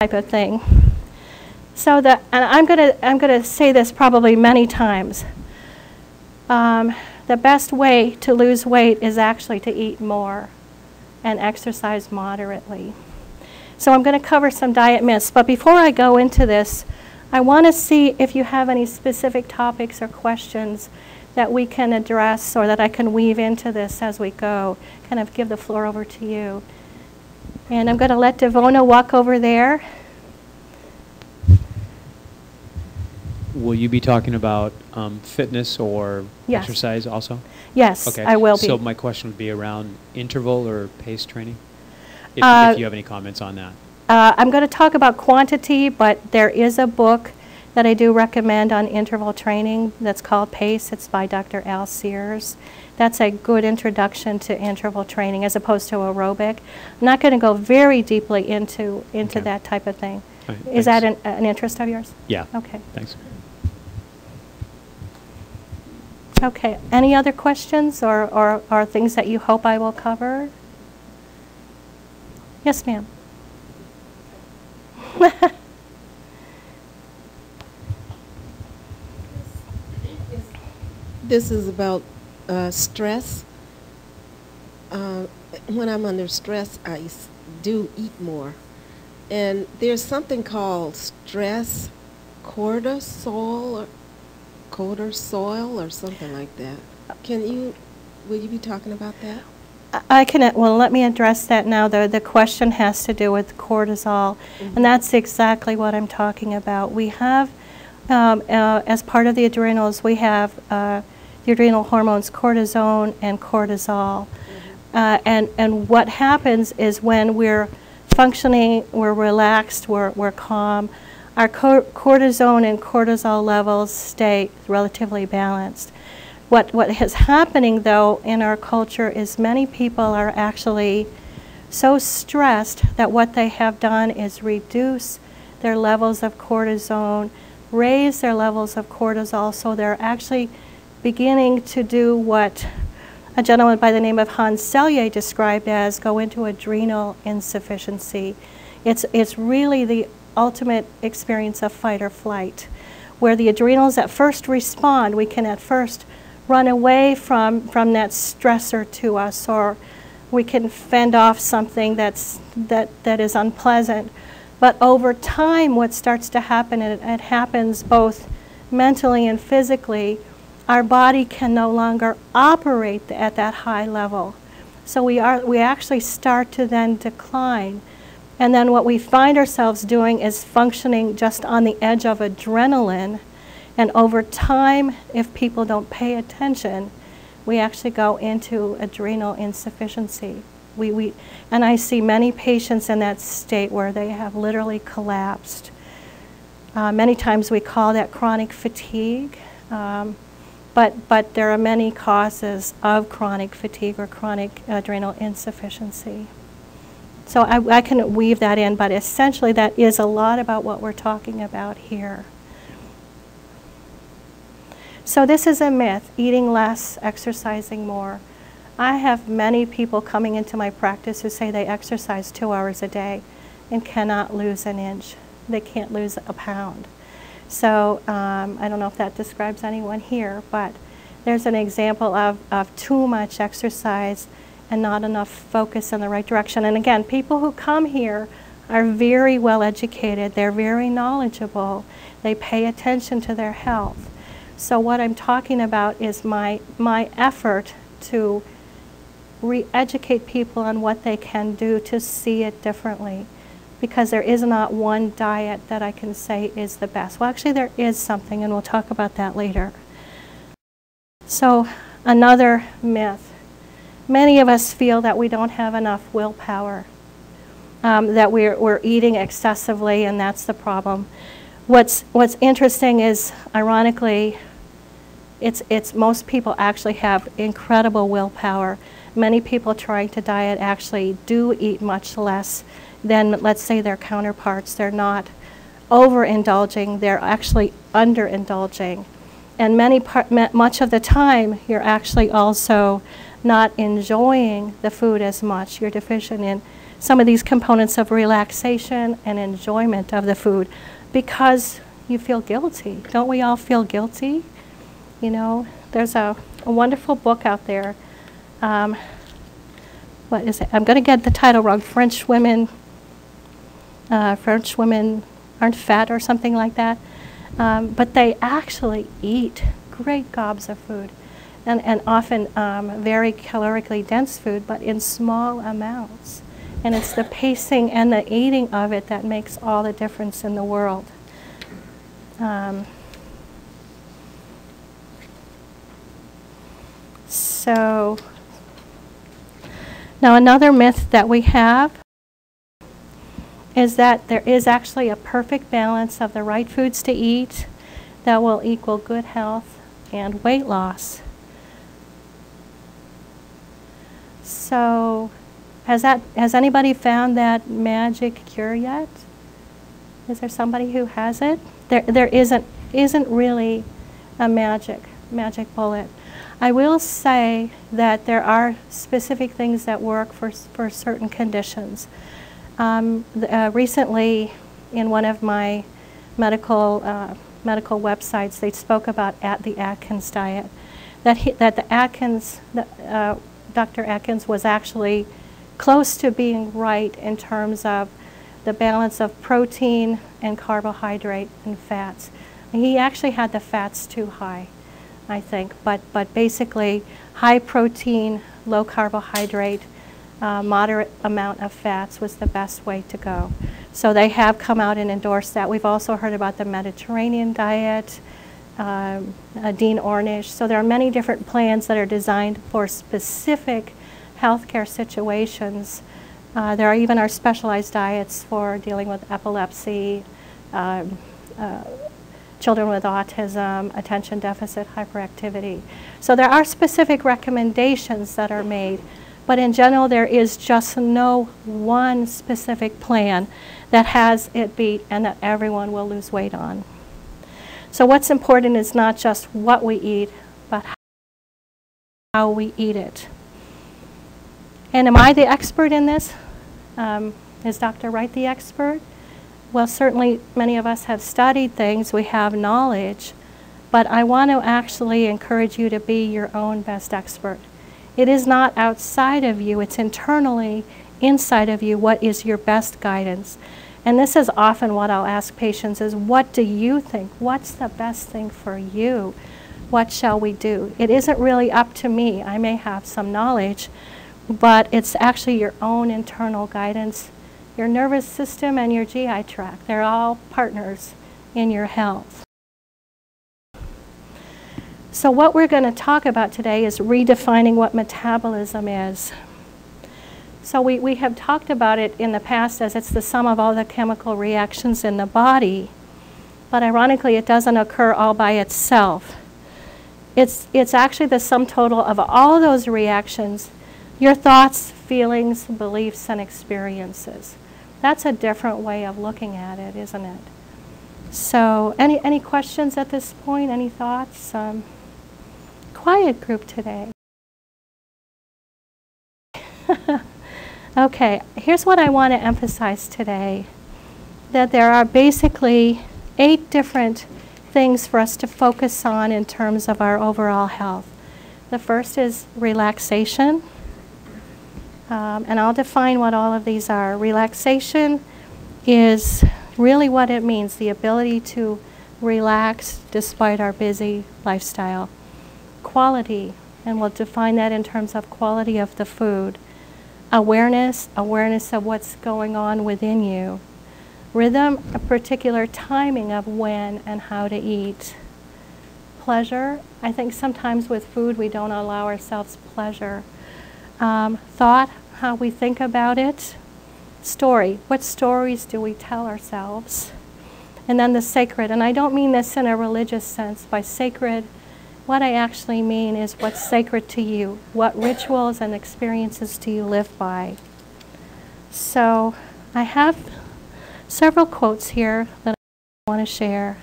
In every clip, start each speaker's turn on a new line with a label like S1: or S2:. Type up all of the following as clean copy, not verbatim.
S1: type of thing. So and I'm gonna say this probably many times. The best way to lose weight is actually to eat more and exercise moderately. So I'm going to cover some diet myths, but before I go into this, I want to see if you have any specific topics or questions that we can address or that I can weave into this as we go. Kind of give the floor over to you. And I'm going to let Devona walk over there.
S2: Will you be talking about fitness or
S1: Yes.
S2: exercise also?
S1: Yes,
S2: Okay.
S1: I will be.
S2: So my question would be around interval or pace training, if you have any comments on that.
S1: I'm going to talk about quantity, but there is a book that I do recommend on interval training that's called PACE. It's by Dr. Al Sears. That's a good introduction to interval training as opposed to aerobic. I'm not going to go very deeply into
S2: Okay.
S1: that type of thing.
S2: All right,
S1: Is that
S2: thanks.
S1: an interest of yours?
S2: Yeah.
S1: Okay.
S2: Thanks.
S1: Okay. Any other questions or things that you hope I will cover? Yes, ma'am.
S3: This is about stress. When I'm under stress, I do eat more. And there's something called stress cortisol or something like that. Will you be talking about that?
S1: Well, let me address that now. The question has to do with cortisol, and that's exactly what I'm talking about. We have, as part of the adrenals, we have the adrenal hormones cortisone and cortisol. And what happens is when we're functioning, we're relaxed, we're calm, our cortisone and cortisol levels stay relatively balanced. What is happening, though, in our culture is many people are actually so stressed that what they have done is reduce their levels of cortisone, raise their levels of cortisol, so they're actually beginning to do what a gentleman by the name of Hans Selye described as go into adrenal insufficiency. It's really the ultimate experience of fight or flight, where the adrenals at first respond. We can at first run away from that stressor to us, or we can fend off something that is unpleasant. But over time, what starts to happen, and it happens both mentally and physically, our body can no longer operate at that high level. So we actually start to then decline. And then what we find ourselves doing is functioning just on the edge of adrenaline. And over time, if people don't pay attention, we actually go into adrenal insufficiency. And I see many patients in that state where they have literally collapsed. Many times we call that chronic fatigue, but there are many causes of chronic fatigue or chronic adrenal insufficiency. So I can weave that in, but essentially that is a lot about what we're talking about here. So this is a myth, eating less, exercising more. I have many people coming into my practice who say they exercise 2 hours a day and cannot lose an inch. They can't lose a pound. So I don't know if that describes anyone here, but there's an example of too much exercise and not enough focus in the right direction. And again, people who come here are very well educated. They're very knowledgeable. They pay attention to their health. So what I'm talking about is my effort to re-educate people on what they can do to see it differently, because there is not one diet that I can say is the best. Well, actually there is something, and we'll talk about that later. So another myth. Many of us feel that we don't have enough willpower, that we're eating excessively, and that's the problem. What's interesting is, ironically, it's most people actually have incredible willpower. Many people trying to diet actually do eat much less than, let's say, their counterparts. They're not overindulging, they're actually underindulging. And much of the time, you're actually also not enjoying the food as much. You're deficient in some of these components of relaxation and enjoyment of the food, because you feel guilty. Don't we all feel guilty? You know, there's a wonderful book out there. What is it? I'm going to get the title wrong. French women aren't fat or something like that. But they actually eat great gobs of food, and often very calorically dense food, but in small amounts. And it's the pacing and the eating of it that makes all the difference in the world. So, now another myth that we have is that there is actually a perfect balance of the right foods to eat that will equal good health and weight loss. So, has anybody found that magic cure yet? Is there somebody who has it? There isn't really a magic bullet. I will say that there are specific things that work for certain conditions. Recently, in one of my medical websites, they spoke about the Atkins diet. Dr. Atkins was actually close to being right in terms of the balance of protein and carbohydrate and fats. He actually had the fats too high, I think, but basically high protein, low carbohydrate, moderate amount of fats was the best way to go. So they have come out and endorsed that. We've also heard about the Mediterranean diet, Dean Ornish. So there are many different plans that are designed for specific healthcare situations. There are even our specialized diets for dealing with epilepsy, children with autism, attention deficit hyperactivity. So there are specific recommendations that are made, but in general there is just no one specific plan that has it beat and that everyone will lose weight on. So what's important is not just what we eat, but how we eat it. And am I the expert in this? Is Dr. Wright the expert? Well, certainly many of us have studied things, we have knowledge, but I want to actually encourage you to be your own best expert. It is not outside of you, it's internally inside of you what is your best guidance. And this is often what I'll ask patients is, what do you think? What's the best thing for you? What shall we do? It isn't really up to me. I may have some knowledge, but it's actually your own internal guidance. Your nervous system and your GI tract, they're all partners in your health. So what we're going to talk about today is redefining what metabolism is. So we have talked about it in the past as it's the sum of all the chemical reactions in the body, but ironically it doesn't occur all by itself. It's actually the sum total of all those reactions, your thoughts, feelings, beliefs, and experiences. That's a different way of looking at it, isn't it? So, any questions at this point? Any thoughts? Quiet group today. Okay, here's what I want to emphasize today. That there are basically 8 different things for us to focus on in terms of our overall health. The first is relaxation. And I'll define what all of these are. Relaxation is really what it means, the ability to relax despite our busy lifestyle. Quality, and we'll define that in terms of quality of the food. Awareness of what's going on within you. Rhythm, a particular timing of when and how to eat. Pleasure, I think sometimes with food we don't allow ourselves pleasure. Thought, how we think about it. Story, what stories do we tell ourselves? And then the sacred, and I don't mean this in a religious sense. By sacred, what I actually mean is what's sacred to you. What rituals and experiences do you live by? So I have several quotes here that I want to share.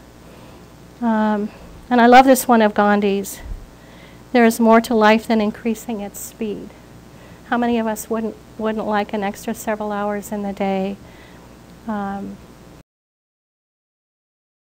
S1: And I love this one of Gandhi's. There is more to life than increasing its speed. How many of us wouldn't like an extra several hours in the day?